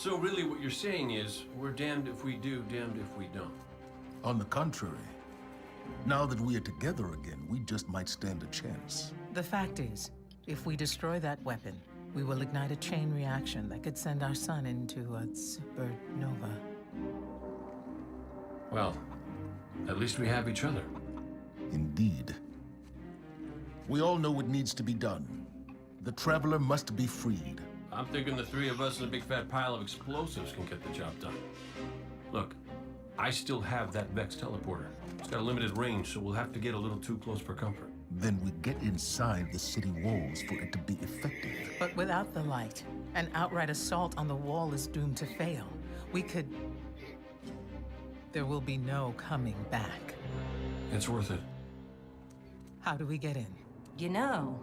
So really what you're saying is, we're damned if we do, damned if we don't. On the contrary, now that we are together again, we just might stand a chance. The fact is, if we destroy that weapon, we will ignite a chain reaction that could send our sun into a supernova. Well, at least we have each other. Indeed. We all know what needs to be done. The Traveler must be freed. I'm thinking the three of us and a big fat pile of explosives can get the job done. Look, I still have that Vex teleporter. It's got a limited range, so we'll have to get a little too close for comfort. Then we get inside the city walls for it to be effective. But without the light, an outright assault on the wall is doomed to fail. We could... There will be no coming back. It's worth it. How do we get in? You know,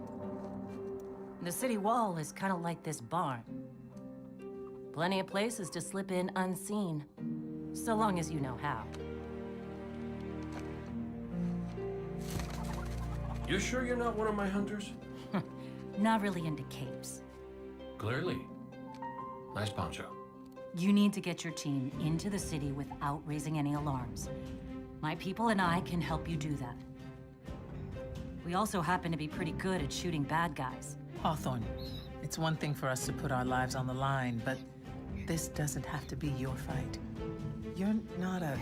the city wall is kind of like this barn. Plenty of places to slip in unseen, so long as you know how. You sure you're not one of my hunters? Not really into capes. Clearly. Nice poncho. You need to get your team into the city without raising any alarms. My people and I can help you do that. We also happen to be pretty good at shooting bad guys. Hawthorne, it's one thing for us to put our lives on the line, but this doesn't have to be your fight. You're not a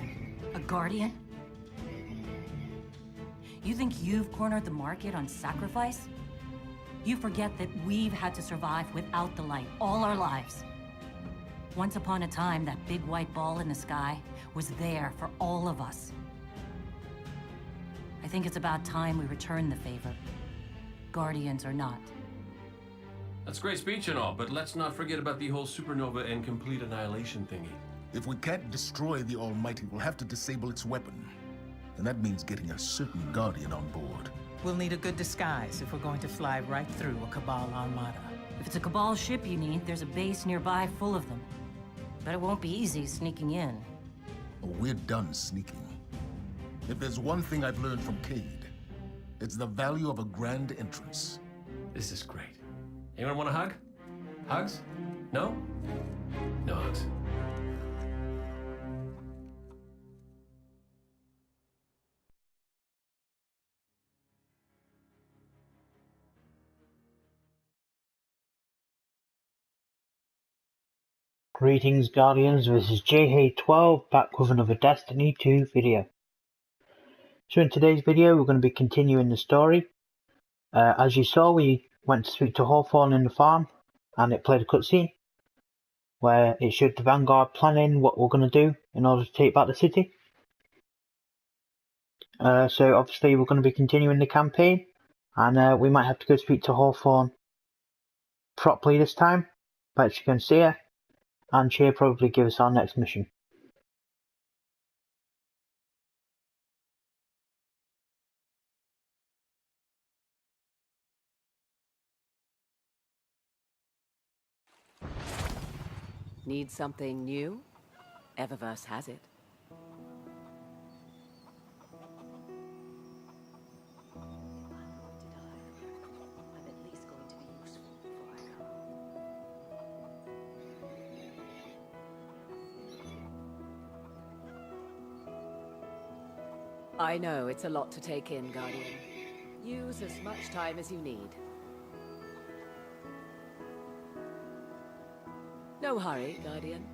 guardian? You think you've cornered the market on sacrifice? You forget that we've had to survive without the light all our lives. Once upon a time, that big white ball in the sky was there for all of us. I think it's about time we return the favor, guardians or not. That's great speech and all, but let's not forget about the whole supernova and complete annihilation thingy. If we can't destroy the Almighty, we'll have to disable its weapon. And that means getting a certain Guardian on board. We'll need a good disguise if we're going to fly right through a Cabal armada. If it's a Cabal ship you need, there's a base nearby full of them. But it won't be easy sneaking in. Oh, we're done sneaking. If there's one thing I've learned from Cade, it's the value of a grand entrance. This is great. Anyone want a hug? Hugs? No? No hugs. Greetings Guardians, this is JH12 back with another Destiny 2 video. So in today's video we're going to be continuing the story. As you saw, we went to speak to Hawthorne in the farm and it played a cutscene where it showed the Vanguard planning what we're going to do in order to take back the city. So obviously we're going to be continuing the campaign and we might have to go speak to Hawthorne properly this time, but you can see her. And she'll probably give us our next mission. Need something new? Eververse has it. I know, it's a lot to take in, Guardian. Use as much time as you need. No hurry, Guardian.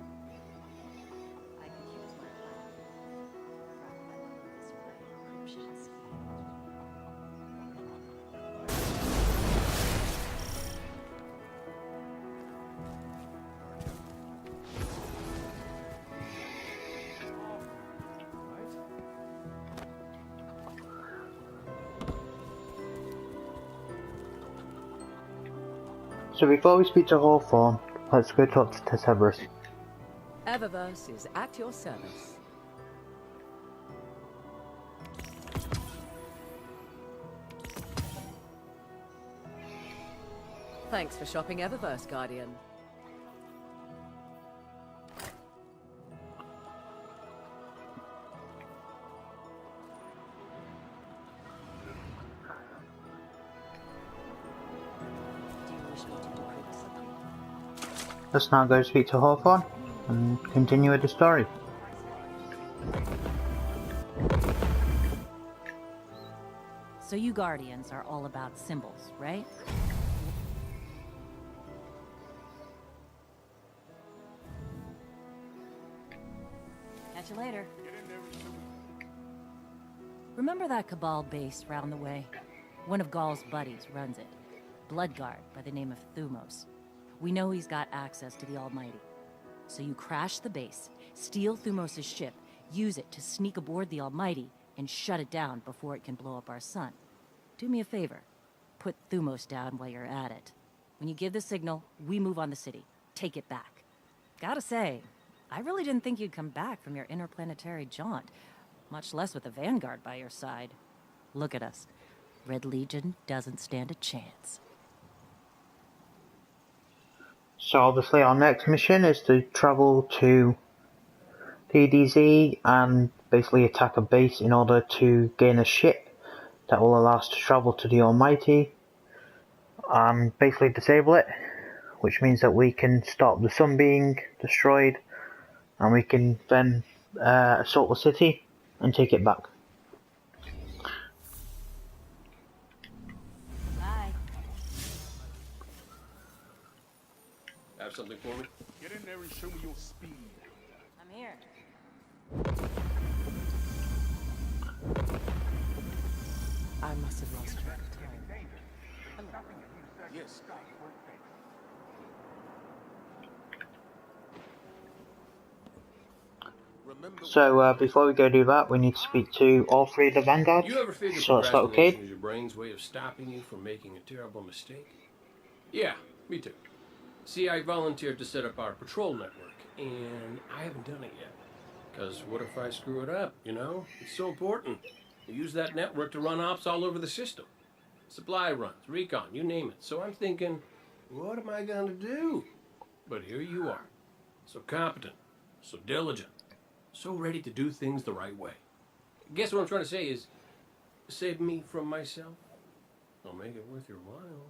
So before we speak to Hawthorne, let's go talk to Tesseverus. Eververse is at your service. Thanks for shopping Eververse, Guardian. Let's now go speak to Hawthorne. and continue with the story. So you Guardians are all about symbols, right? Catch you later. Remember that Cabal base round the way? One of Gaul's buddies runs it. Bloodguard by the name of Thumos. We know he's got access to the Almighty. So you crash the base, steal Thumos' ship, use it to sneak aboard the Almighty, and shut it down before it can blow up our sun. Do me a favor. Put Thumos down while you're at it. When you give the signal, we move on the city. Take it back. Gotta say, I really didn't think you'd come back from your interplanetary jaunt, much less with the Vanguard by your side. Look at us. Red Legion doesn't stand a chance. So obviously our next mission is to travel to PDZ and basically attack a base in order to gain a ship that will allow us to travel to the Almighty and basically disable it, which means that we can stop the sun being destroyed and we can then assault the city and take it back. Bye. Have something for me? Get in there and show me your speed. I'm here. I must have lost track of time. Yes. So before we go do that, we need to speak to all three of the Vanguards. You ever figure So let's start with procrastination Cade. is your brain's way of stopping you from making a terrible mistake? Yeah, me too. See, I volunteered to set up our patrol network, and I haven't done it yet. Because what if I screw it up, you know? It's so important. We use that network to run ops all over the system. Supply runs, recon, you name it. So I'm thinking, what am I going to do? But here you are. So competent, so diligent, so ready to do things the right way. Guess what I'm trying to say is, save me from myself. I'll make it worth your while.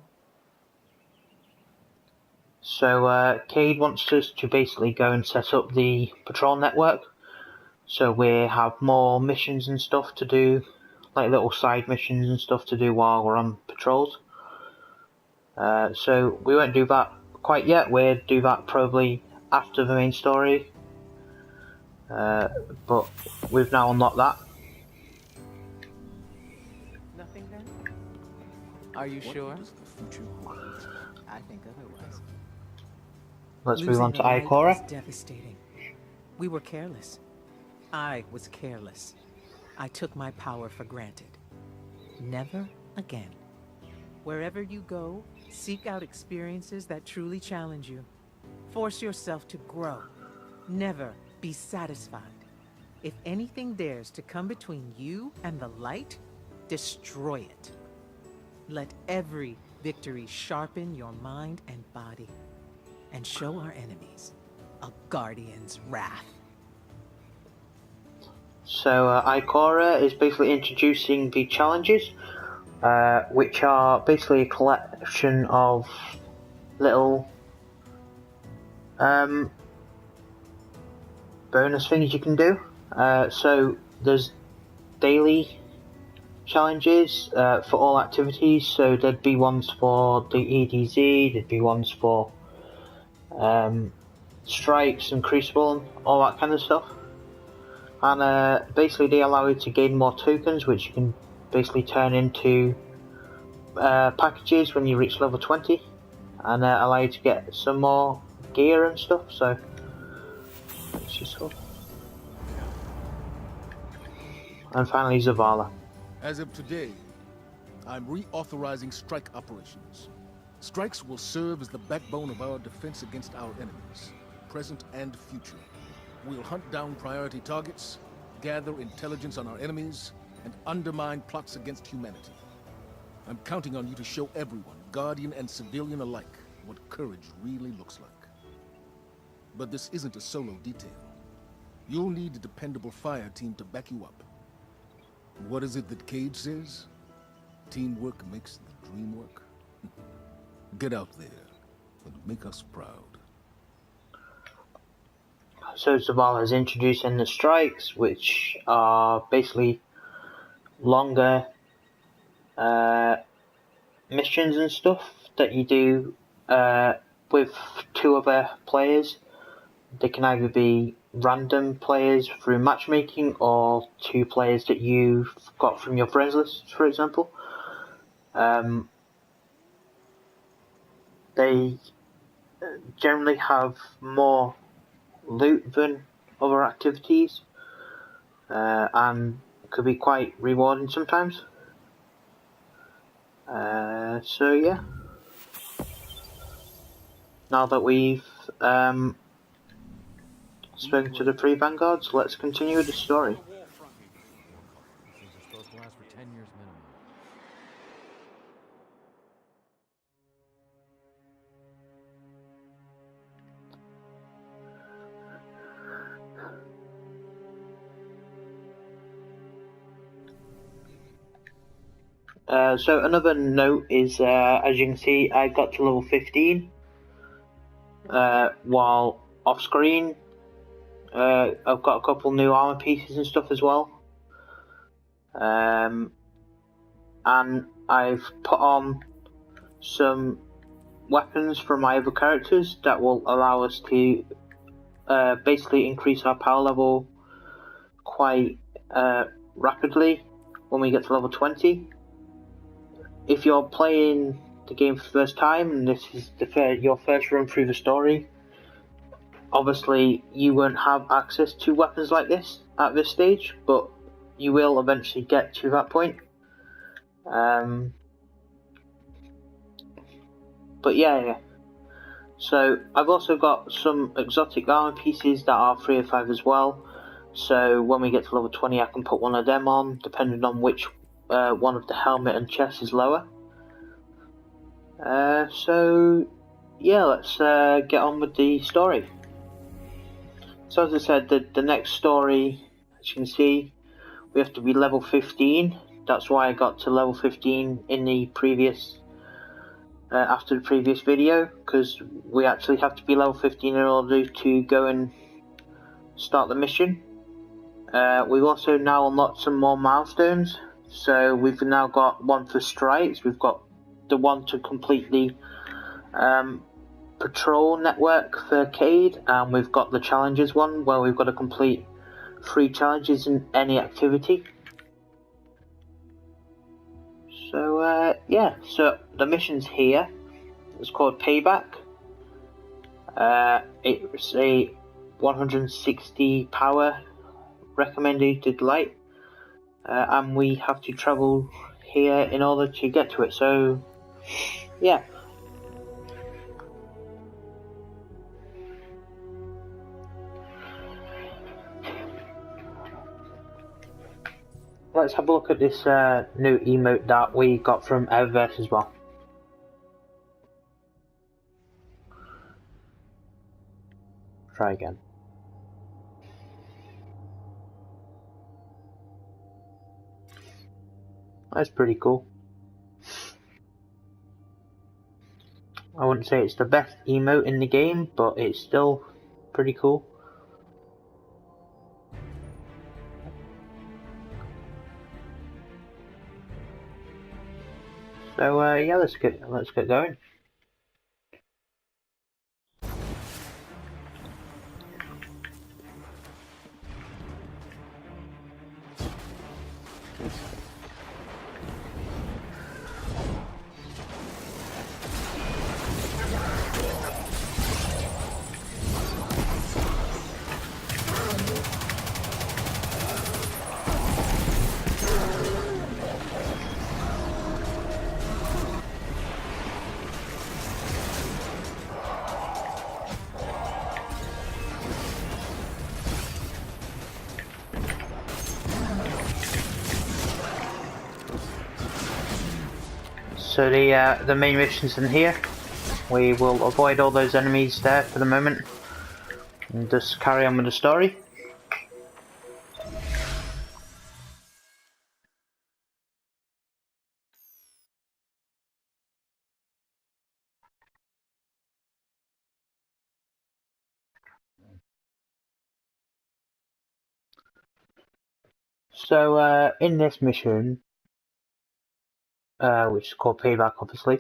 So Cade wants us to basically go and set up the patrol network. So we have more missions and stuff to do, like little side missions and stuff to do while we're on patrols. So we won't do that quite yet, we'll do that probably after the main story. But we've now unlocked that. Nothing then? Are you sure? Does the future hold? I think otherwise. Let's move Losing on to the light Ikora. was devastating. We were careless. I was careless. I took my power for granted. Never again. Wherever you go, seek out experiences that truly challenge you. Force yourself to grow. Never be satisfied. If anything dares to come between you and the light, destroy it. Let every victory sharpen your mind and body, and show our enemies a Guardian's wrath. So Ikora is basically introducing the challenges, which are basically a collection of little bonus things you can do. So there's daily challenges for all activities, so there'd be ones for the EDZ, there'd be ones for strikes and Crucible and all that kind of stuff. And basically they allow you to gain more tokens, which you can basically turn into packages when you reach level 20, and allow you to get some more gear and stuff. So it's useful. And finally Zavala. As of today, I'm reauthorizing strike operations. Strikes will serve as the backbone of our defense against our enemies, present and future. We'll hunt down priority targets, gather intelligence on our enemies, and undermine plots against humanity. I'm counting on you to show everyone, Guardian and civilian alike, what courage really looks like. But this isn't a solo detail. You'll need a dependable fire team to back you up. What is it that Cade says? Teamwork makes the dream work. Get out there and make us proud. episodes of all is introducing the strikes, which are basically longer missions and stuff that you do with 2 other players. They can either be random players through matchmaking or 2 players that you've got from your friends list, for example. They generally have more loot than other activities, and could be quite rewarding sometimes. So yeah, now that we've spoken to the 3 vanguards, let's continue with the story. Seems they're supposed to last for 10 years minimum. So another note is, as you can see, I got to level 15, while off screen I've got a couple new armor pieces and stuff as well, and I've put on some weapons from my other characters that will allow us to basically increase our power level quite rapidly when we get to level 20. If you're playing the game for the first time and this is your first run through the story, obviously you won't have access to weapons like this at this stage, but you will eventually get to that point. But yeah. So I've also got some exotic armor pieces that are 3 or 5 as well. So when we get to level 20, I can put one of them on, depending on which one of the helmet and chest is lower. So yeah, let's get on with the story. So as I said, the next story, as you can see, we have to be level 15. That's why I got to level 15 in the previous after the previous video, because we actually have to be level 15 in order to go and start the mission. We've also now unlocked some more milestones. So we've now got one for strikes, we've got the one to complete the patrol network for Cade, and we've got the challenges one where we've got to complete 3 challenges in any activity. So yeah, so the mission's here. It's called Payback. It's a 160 power recommended light, and we have to travel here in order to get to it. So yeah. Let's have a look at this new emote that we got from Eververse as well. Try again. That's pretty cool. I wouldn't say it's the best emote in the game, but it's still pretty cool. So yeah, let's get going. So the main mission's in here. We will avoid all those enemies there for the moment and just carry on with the story. So in this mission, which is called Payback, obviously,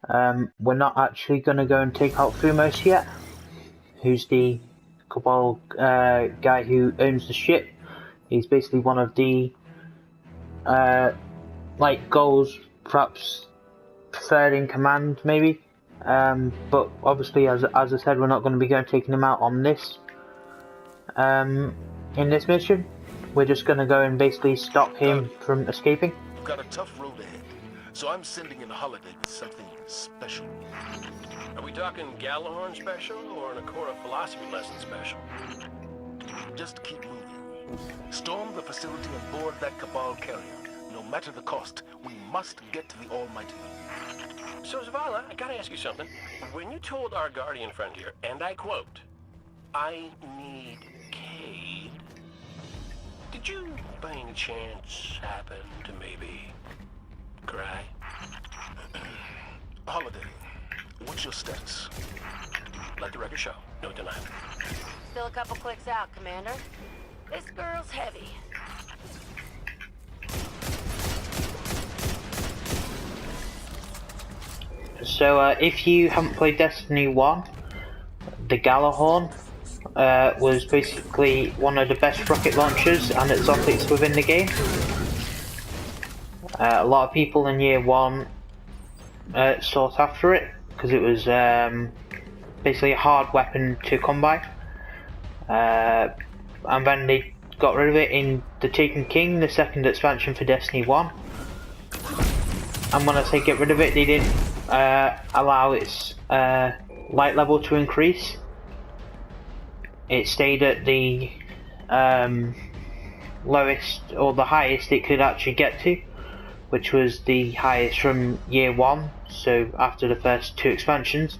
we're not actually going to go and take out Thumos yet, who's the Cabal guy who owns the ship. He's basically one of the like goals, perhaps third in command, maybe. But obviously, as I said, we're not going to be going taking him out on this. In this mission, we're just going to go and basically stop him from escaping. We've got a tough road ahead, so I'm sending in a holiday with something special. Are we talking Gallahorn special or an Akora philosophy lesson special? Just keep moving. Storm the facility and board that Cabal carrier. No matter the cost, we must get to the Almighty. So, Zavala, I gotta ask you something. When you told our Guardian friend here, and I quote, "I need Cade," did you, by any chance, happen to maybe cry? Holiday, what's your status? Let the record show. No denial. Still a couple clicks out, Commander. This girl's heavy. So if you haven't played Destiny 1, the Gallahorn was basically one of the best rocket launchers and exotics within the game. A lot of people in Year 1 sought after it because it was basically a hard weapon to come by. And then they got rid of it in The Taken King, the second expansion for Destiny 1. And when I say get rid of it, they didn't allow its light level to increase. It stayed at the lowest or the highest it could actually get to, which was the highest from Year 1, so after the first 2 expansions.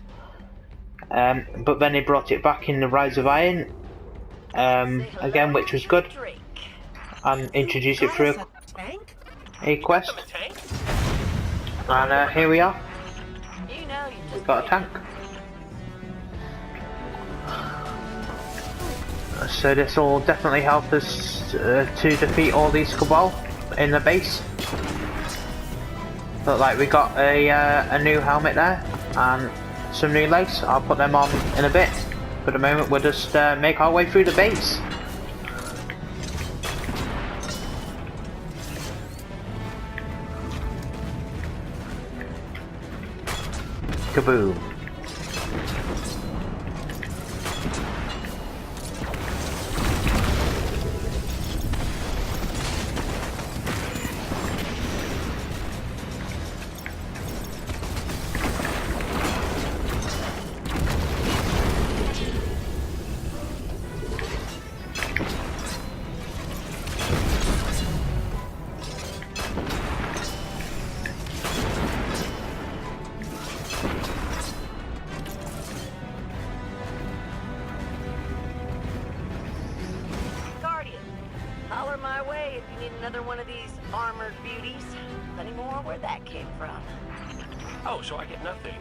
But then they brought it back in the Rise of Iron again, which was good, and introduced it through a quest. And here we are. We've got a tank. So this will definitely help us to defeat all these Cabal in the base. Look like we got a new helmet there and some new legs. I'll put them on in a bit. For the moment, we'll just make our way through the base. Kaboom. Another one of these armored beauties. Any more where that came from? Oh, so I get nothing,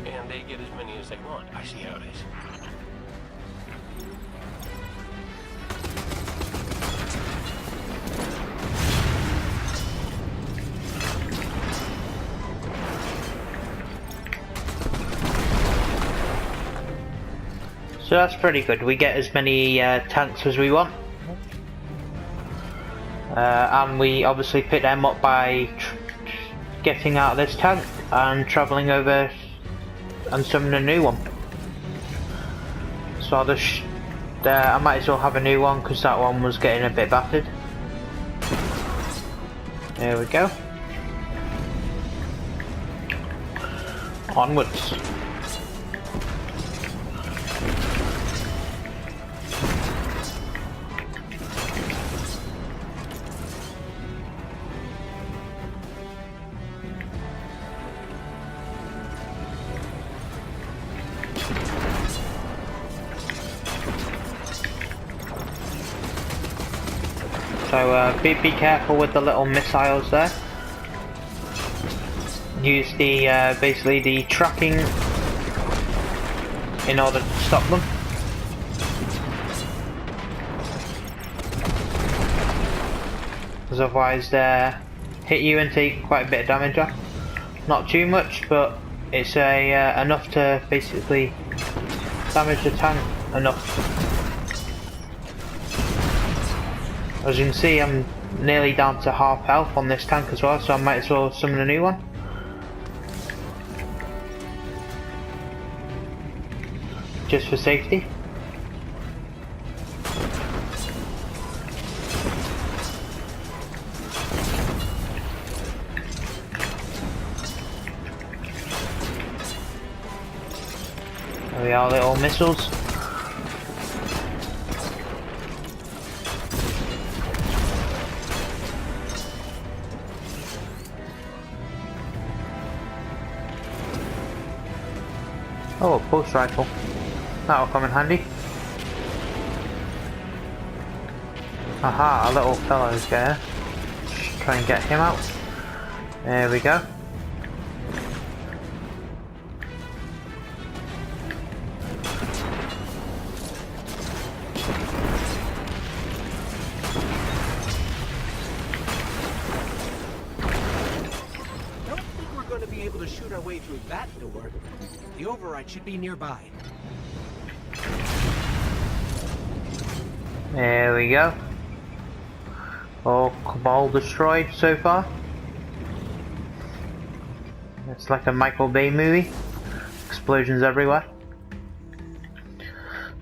and they get as many as they want. I see how it is. So that's pretty good. We get as many tanks as we want. And we obviously pick them up by getting out of this tank and travelling over and summoning a new one. So I'll just, I might as well have a new one because that one was getting a bit battered. There we go. Onwards. So be careful with the little missiles there. Use the basically the tracking in order to stop them. because otherwise they hit you and take quite a bit of damage off. Not too much, but it's enough to basically damage the tank enough. As you can see, I'm nearly down to half health on this tank as well, so I might as well summon a new one. Just for safety. There we are, little missiles. Oh, a pulse rifle. That'll come in handy. Aha, a little fellow's there. Try and get him out. There we go. Don't think we're going to be able to shoot our way through that door. The override should be nearby. There we go. All Cabal destroyed so far. It's like a Michael Bay movie. Explosions everywhere.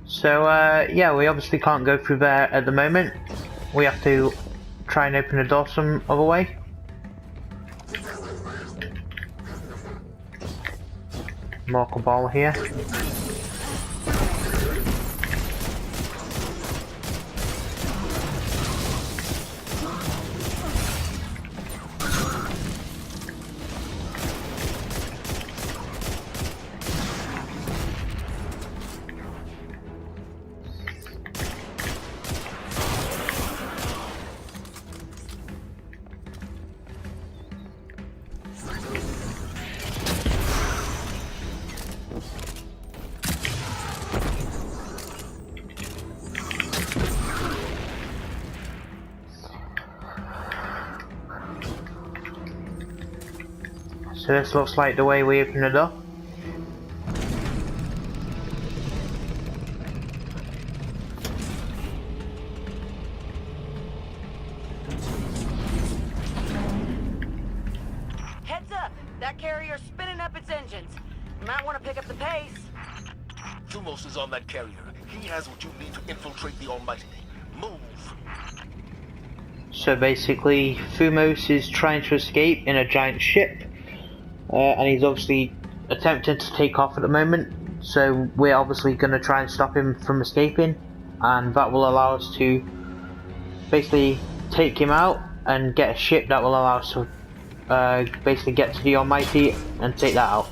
So yeah, we obviously can't go through there at the moment. We have to try and open the door some other way. More Cabal here. So this looks like the way we open the door. Heads up! That carrier's spinning up its engines. You might want to pick up the pace. Thumos is on that carrier. He has what you need to infiltrate the Almighty. Move! So basically, Thumos is trying to escape in a giant ship. And he's obviously attempting to take off at the moment, so we're obviously going to try and stop him from escaping, and that will allow us to basically take him out and get a ship that will allow us to basically get to the Almighty and take that out.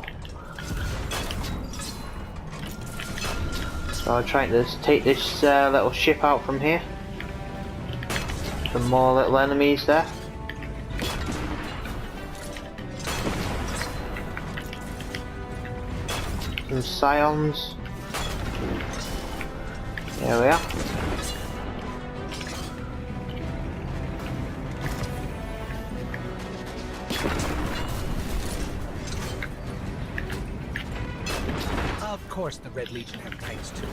So I'm trying to take this little ship out from here. Some more little enemies there. Some scions. There we are. Of course the Red Legion have kites too.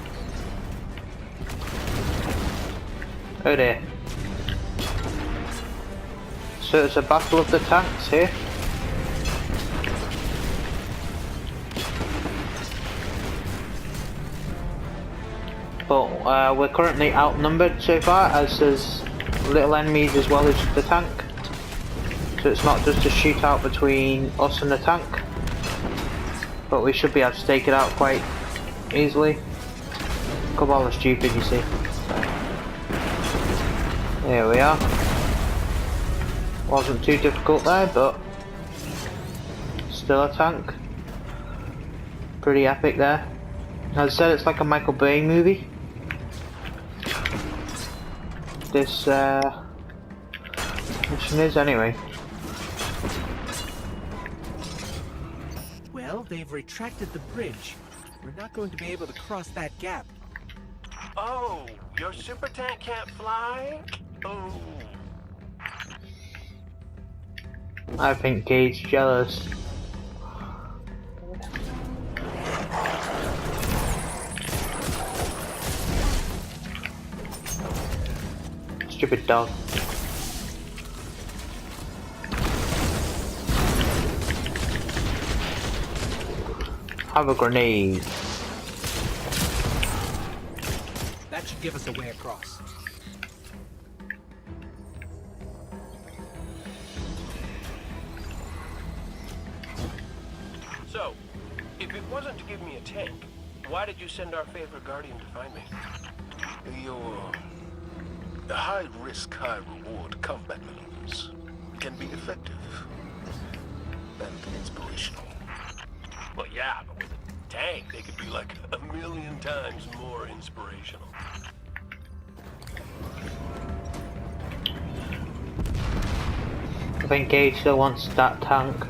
Oh dear. So it's a battle of the tanks here. But we're currently outnumbered so far, as there's little enemies as well as the tank. So it's not just a shootout between us and the tank. But we should be able to take it out quite easily. Cabal are stupid, you see. There we are. Wasn't too difficult there, but still a tank. Pretty epic there. As I said, it's like a Michael Bay movie. This mission is anyway. Well, they've retracted the bridge. We're not going to be able to cross that gap. Oh, your super tank can't fly? Oh. I think Gabe's jealous. Stupid dog. Have a grenade. That should give us a way across. So, if it wasn't to give me a tank, why did you send our favorite Guardian to find me? Your high-risk, high-reward combat maneuvers can be effective and inspirational. Well, yeah, but with a tank, they could be like 1,000,000 times more inspirational. I think Gabe still wants that tank.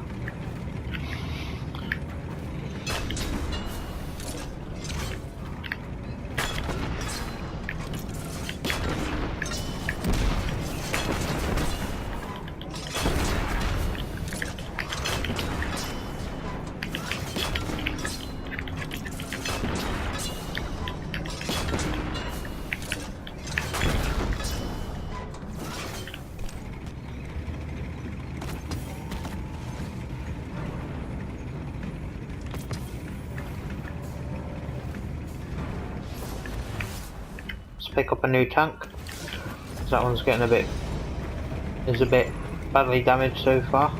Pick up a new tank. That one's getting a bit badly damaged so far.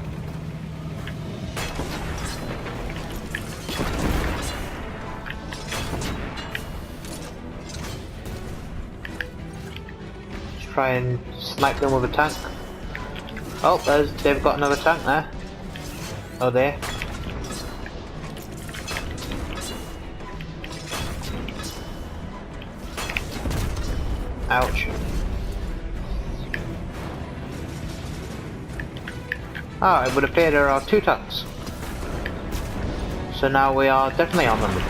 Let's try and snipe them with a tank. Oh, they've got another tank there. Oh, there. Ouch. Ah, it would appear there are two tanks. So now we are definitely outnumbered.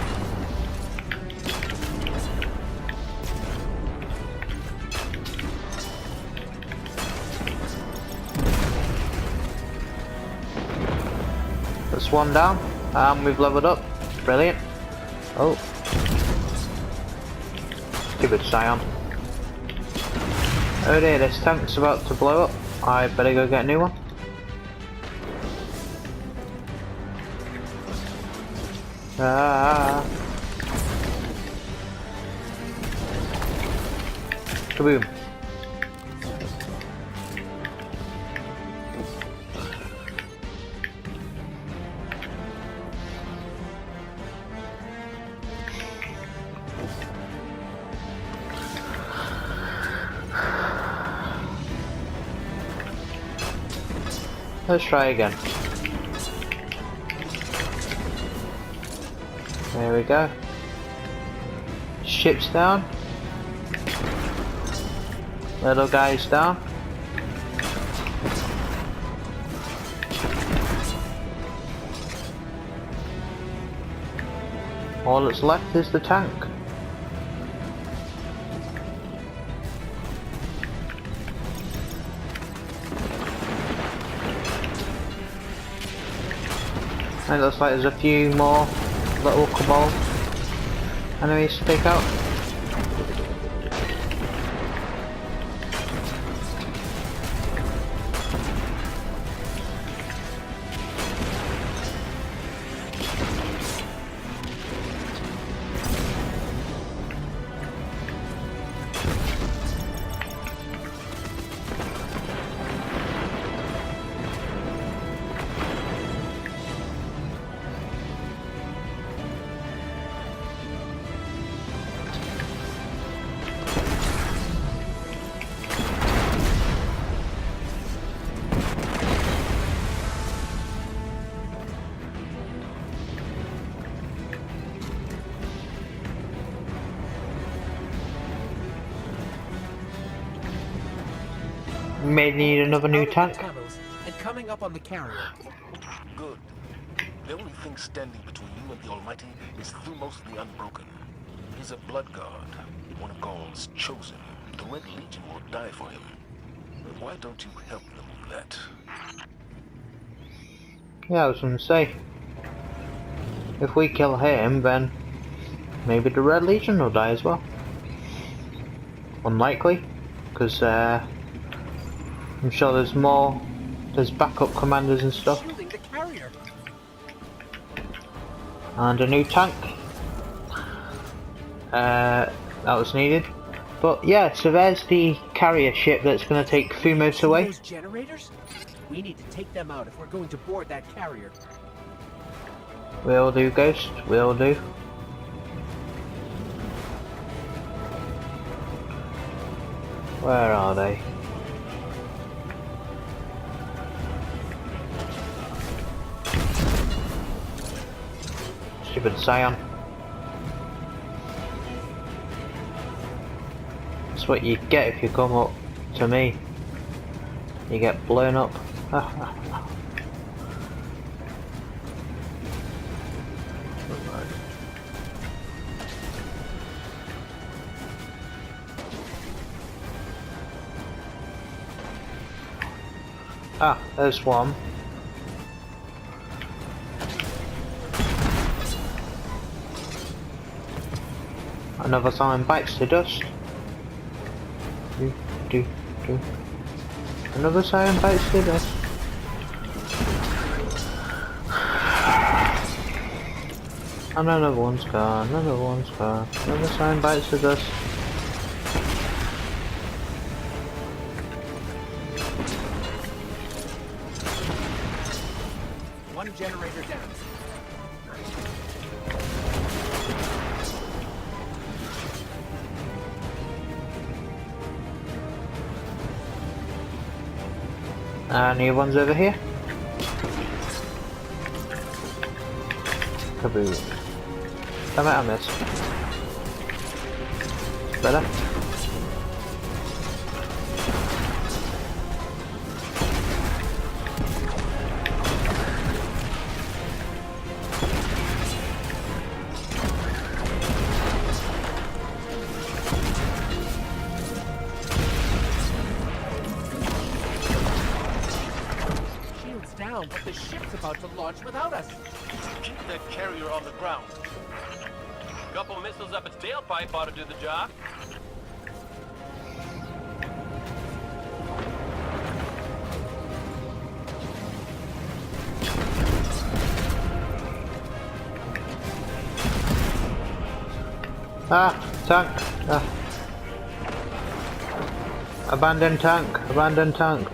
That's one down, and we've leveled up. Brilliant. Oh. Stupid Scion. Oh dear, this tank's about to blow up. I better go get a new one. Ah. Kaboom. Let's try again. There we go. Ship's down. Little guy's down. All that's left is the tank. It looks like there's a few more little Cabal enemies to take out. May need another new tank. And coming up on the carrier. Good. The only thing standing between you and the Almighty is Thumos the Unbroken. He's a blood god, one of Gaul's chosen. The Red Legion will die for him. Why don't you help them with that? Yeah, I was gonna say, if we kill him, then maybe the Red Legion will die as well. Unlikely, because I'm sure there's backup commanders and stuff. Shielding the carrier. And a new tank. That was needed. But yeah, so there's the carrier ship that's going to take Thumos away. Those generators? We need to take them out if we're going to board that carrier. Will do, Ghost. Will do. Where are they? Stupid Scion. That's what you get if you come up to me. You get blown up. Ah, there's one. Another sign bites the dust. Do. Another sign bites the dust. And another one's gone, another one's gone. Another sign bites the dust. One generator down. New one's over here. Kaboom. Damn it, I missed. Better. Down, but the ship's about to launch without us. Keep that carrier on the ground. Couple missiles up its tailpipe ought to do the job. Ah, tank. Ah. Abandoned tank. Abandoned tank.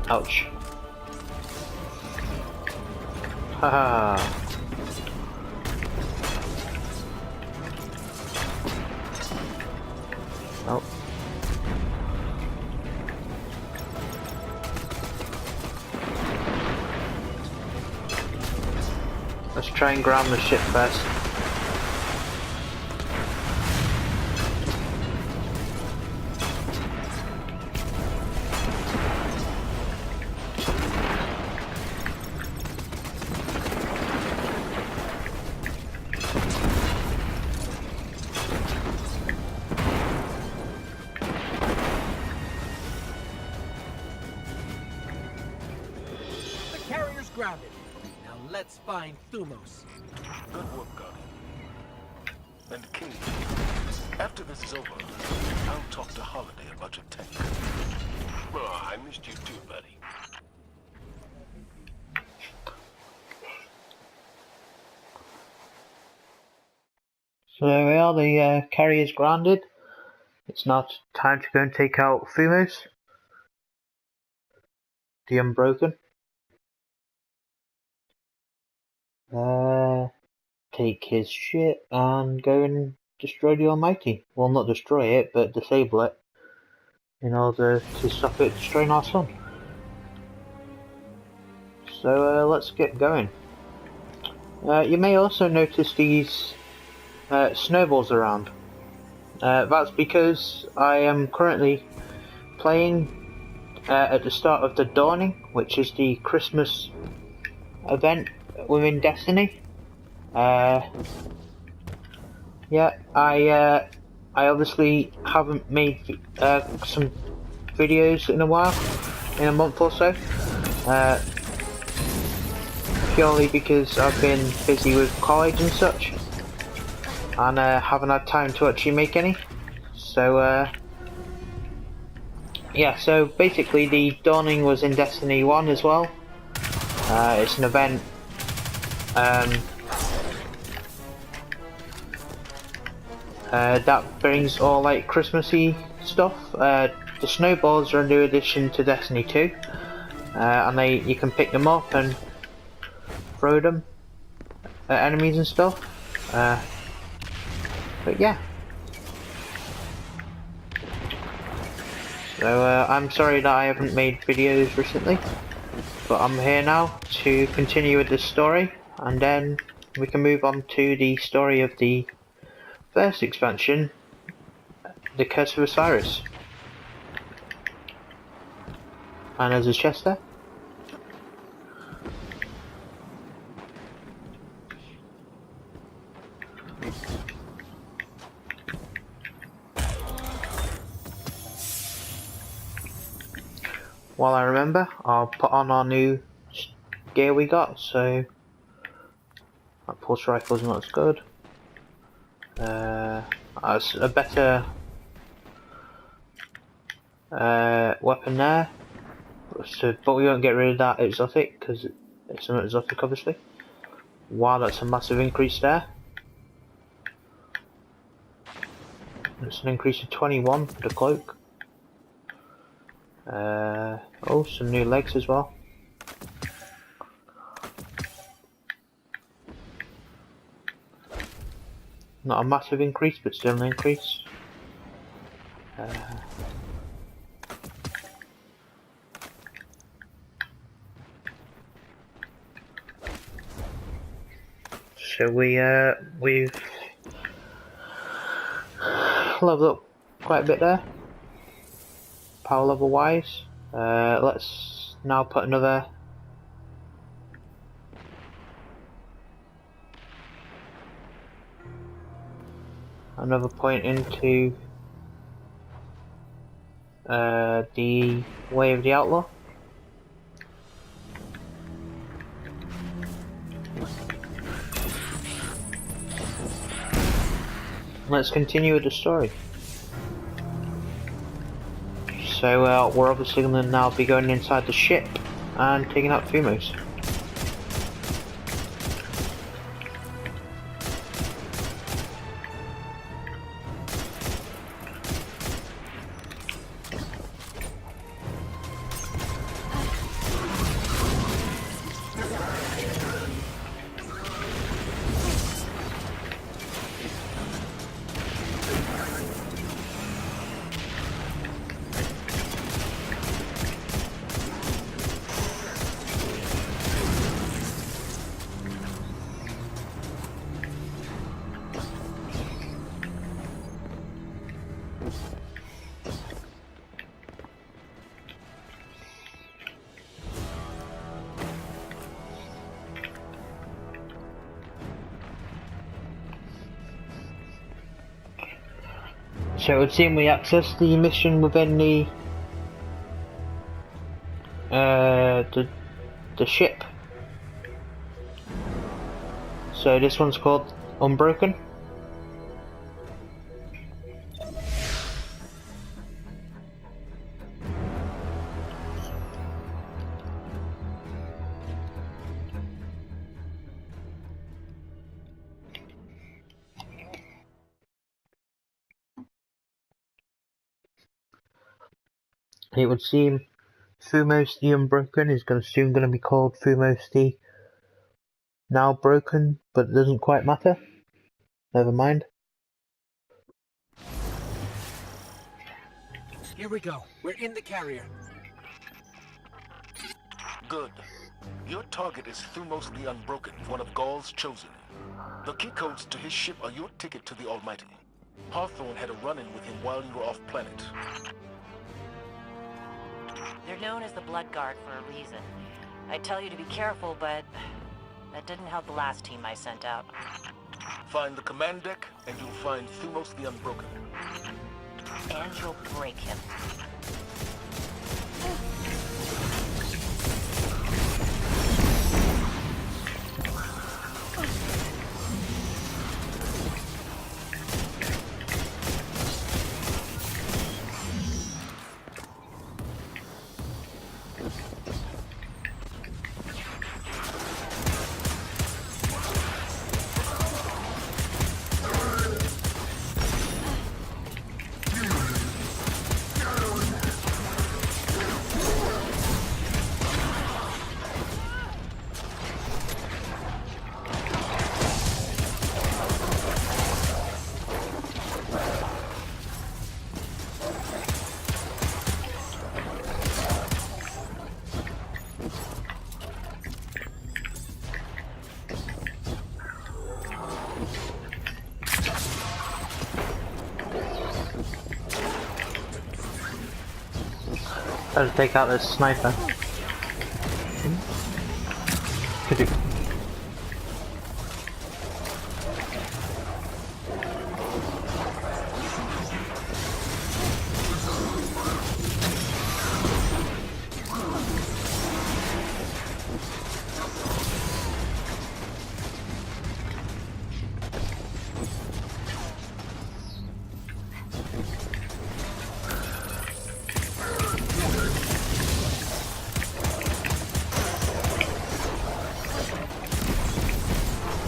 Ouch. Haha. Oh. Let's try and ground the ship first. Grounded. Now let's find Thumos. Good work, Guardian. And King, after this is over, I'll talk to Holiday about your tank. Oh, I missed you too, buddy. So there we are, the carrier's grounded. It's now time to go and take out Thumos, the Unbroken. Take his ship and go and destroy the Almighty. Well, not destroy it, but disable it in order to stop it destroying our sun. So let's get going. You may also notice these snowballs around. That's because I am currently playing at the start of the Dawning, which is the Christmas event within Destiny. Yeah, I obviously haven't made some videos in a while, in a month or so. Purely because I've been busy with college and such, and haven't had time to actually make any. So yeah, so basically the Dawning was in Destiny 1 as well. It's an event that brings all like Christmassy stuff. The snowballs are a new addition to Destiny 2, and you can pick them up and throw them at enemies and stuff. But yeah. So I'm sorry that I haven't made videos recently, but I'm here now to continue with this story, and then we can move on to the story of the first expansion, The Curse of Osiris. And there's a chest there. While I remember, I'll put on our new gear we got, so that pulse rifle's not as good. That's a better weapon there, so, but we won't get rid of that exotic because it's an exotic obviously. Wow, that's a massive increase there. It's an increase of 21 for the cloak. Oh, some new legs as well. Not a massive increase, but still an increase. So we've leveled up quite a bit there, power level wise. Let's now put another point into the Way of the Outlaw. Let's continue with the story. So we're obviously going to now be going inside the ship and taking out Thumos. So it would seem we access the mission within the ship. So this one's called Unbroken. It would seem Thumos the Unbroken is soon going to be called Thumos the Now Broken, but it doesn't quite matter. Never mind. Here we go. We're in the carrier. Good. Your target is Thumos the Unbroken, one of Gaul's chosen. The key codes to his ship are your ticket to the Almighty. Hawthorne had a run-in with him while you were off-planet. They're known as the Blood Guard for a reason. I tell you to be careful, but that didn't help the last team I sent out. Find the command deck, and you'll find Thumos the Unbroken. And you'll break him. Try to take out this sniper. Could you?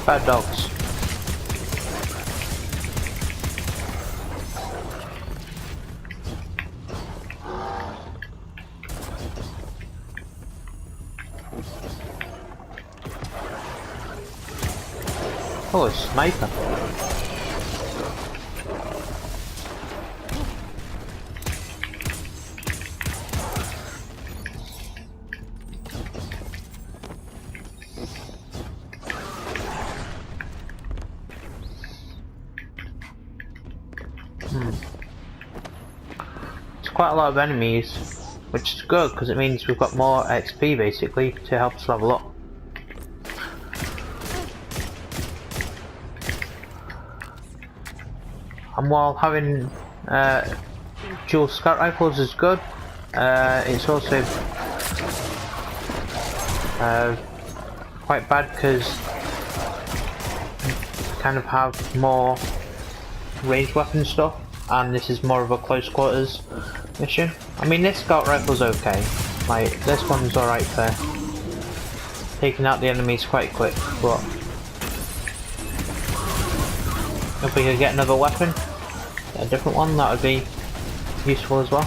Bad dogs. Oh, a sniper. It's quite a lot of enemies, which is good because it means we've got more XP basically to help us level up. And while having dual scout rifles is good, it's also quite bad because you kind of have more ranged weapon stuff, and this is more of a close quarters mission. I mean, this scout rifle's okay, like this one's alright for taking out the enemies quite quick, but if we could get another weapon, a different one, that would be useful as well.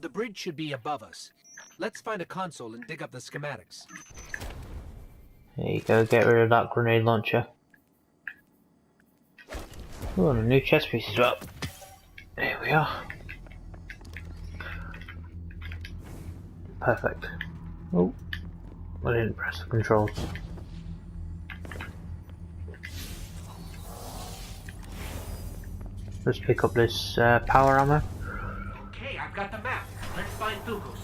The bridge should be above us. Let's find a console and dig up the schematics. There you go, get rid of that grenade launcher. Ooh, and a new chest piece as well. There we are. Perfect. Oh, I didn't press the controls. Let's pick up this power ammo. Okay, I've got the map. Let's find Thumos.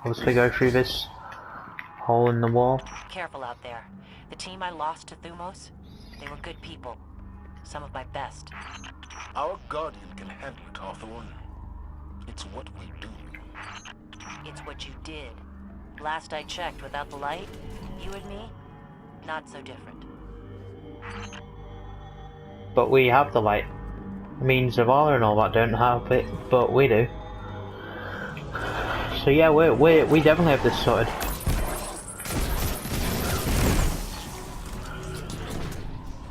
Once we go through this hole in the wall. Careful out there. The team I lost to Thumos, they were good people. Some of my best. Our Guardian can handle it, Hawthorne. It's what we do. It's what you did. Last I checked, without the light, you and me, not so different. But we have the light. I mean, Zavala and all that don't have it, but we do. So yeah, we definitely have this sorted.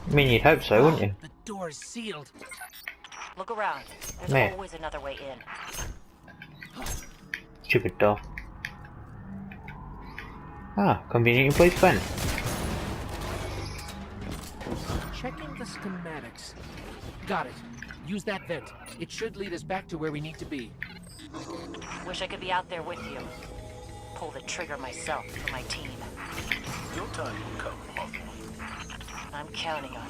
I mean, you'd hope so, wouldn't you? The door is sealed. Look around. There's Man. always another way in. Stupid door. Ah, conveniently placed vent. checking the schematics. Got it. Use that vent. It should lead us back to where we need to be. Wish I could be out there with you. Pull the trigger myself for my team. Your time will come, Hawthorne. I'm counting on it.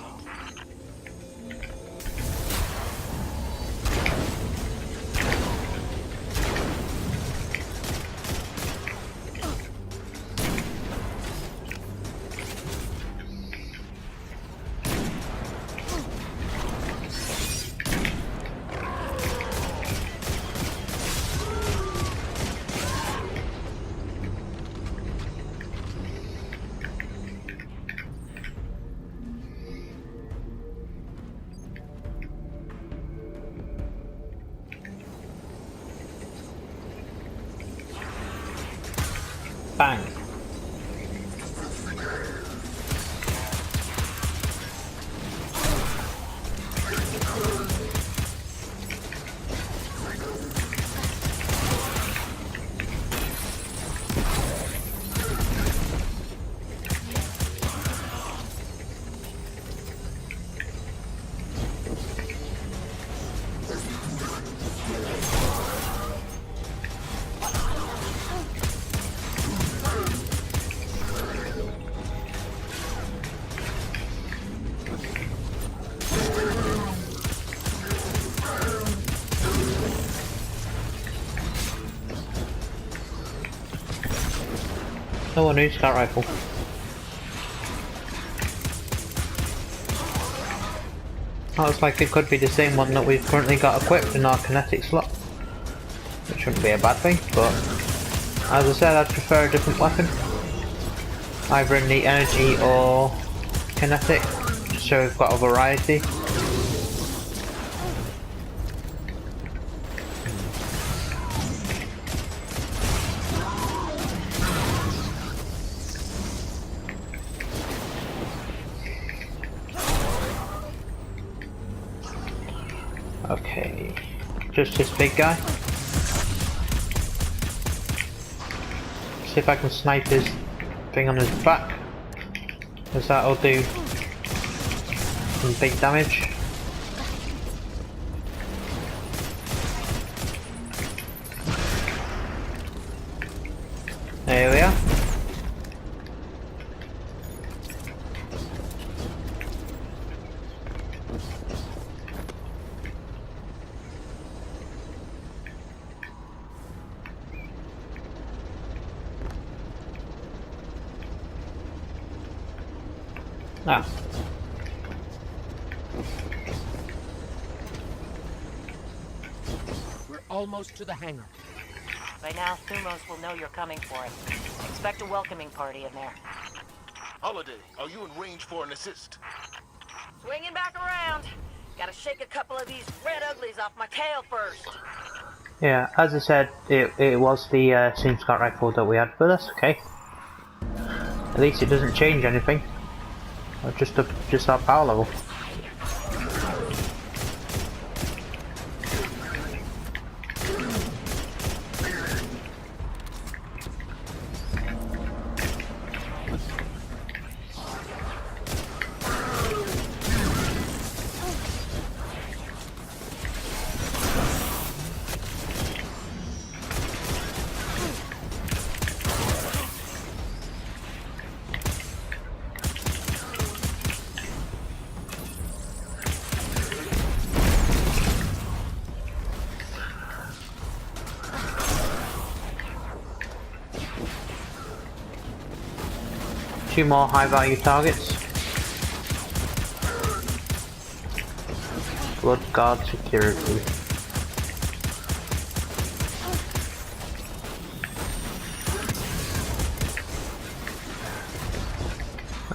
Bang. Oh, a new scout rifle. That looks like it could be the same one that we've currently got equipped in our kinetic slot. Which wouldn't be a bad thing, but as I said, I'd prefer a different weapon. Either in the energy or kinetic, so we've got a variety. Okay, just this big guy. See if I can snipe his thing on his back, because that'll do some big damage. There we are. Ah. We're almost to the hangar. By now, Thumos will know you're coming for us. Expect a welcoming party in there. Holiday, are you in range for an assist? Swinging back around. Gotta shake a couple of these red uglies off my tail first. Yeah, as I said, it was the same scout rifle that we had, but that's okay. At least it doesn't change anything. Just our power level. Two more high value targets. Blood guard security.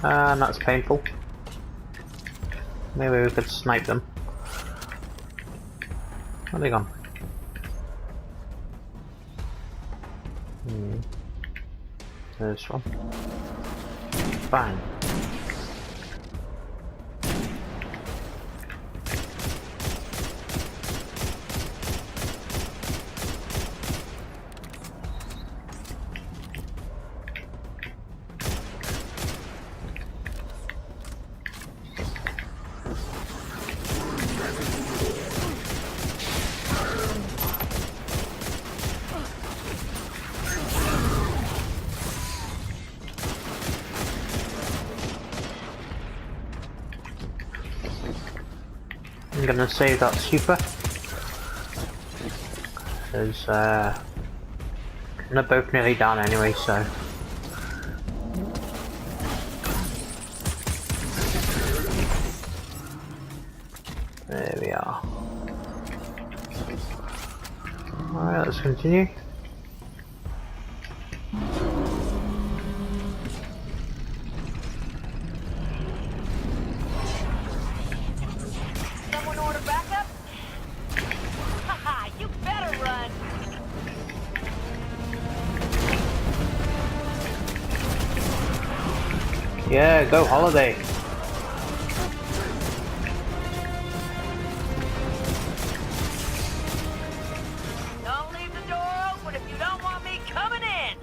And that's painful. Maybe we could snipe them. Where are they gone? This one. Fine. I'm gonna save that super. Because they're both nearly down anyway, so. There we are. Alright, let's continue. Someone order backup? Haha, you better run! Yeah, go holiday. Don't leave the door open if you don't want me coming in!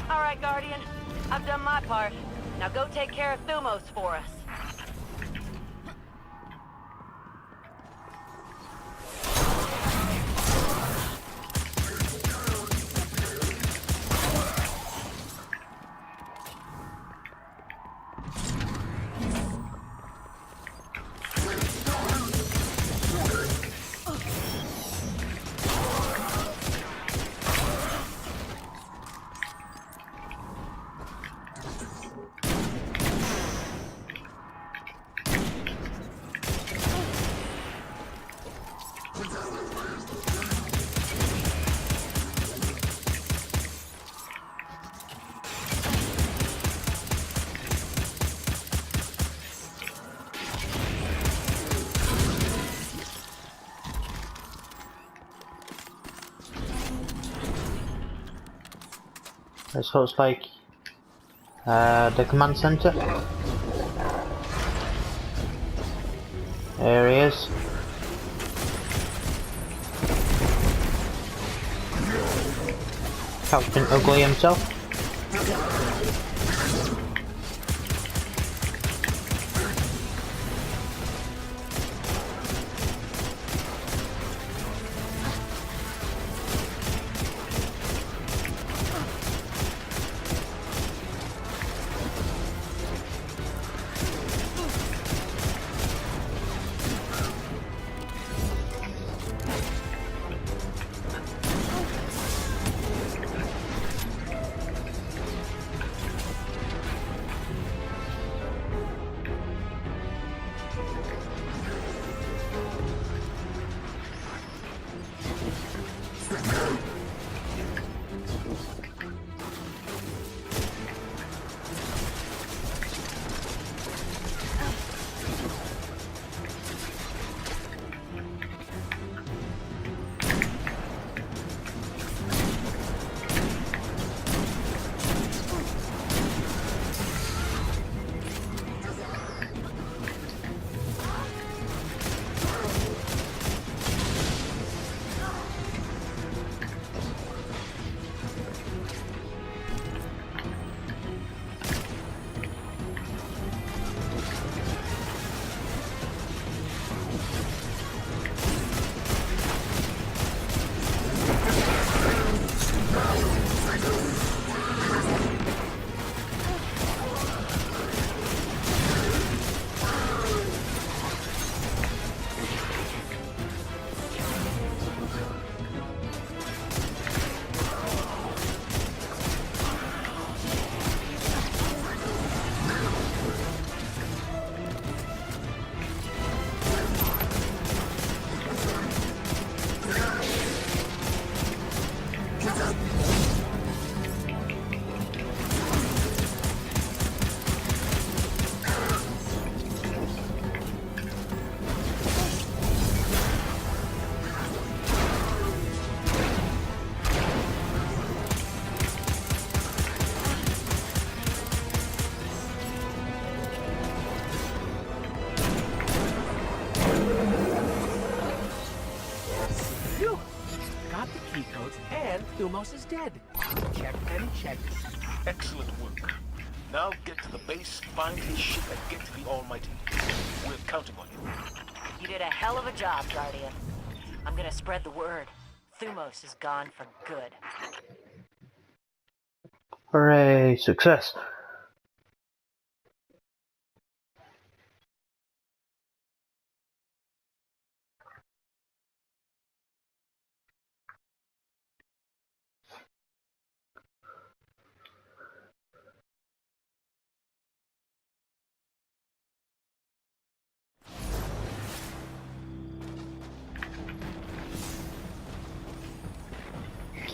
Alright, Guardian. I've done my part. Now go take care of Thumos for us. This looks like the command center. There he is. Captain Ugly himself. Thumos is dead. Check and check. Excellent work. Now get to the base, find his ship, and get to the Almighty. We're counting on you. You did a hell of a job, Guardian. I'm gonna spread the word. Thumos is gone for good. Hooray, success.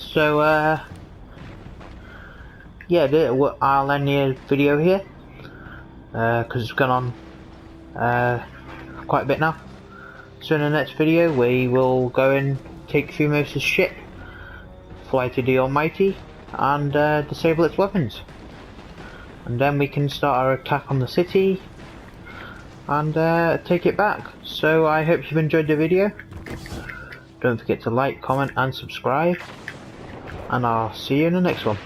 So, yeah, I'll end the video here, because it's gone on quite a bit now. So in the next video we will go and take Thumos' ship, fly to the Almighty, and disable its weapons. And then we can start our attack on the city, and take it back. So I hope you've enjoyed the video. Don't forget to like, comment and subscribe. And I'll see you in the next one.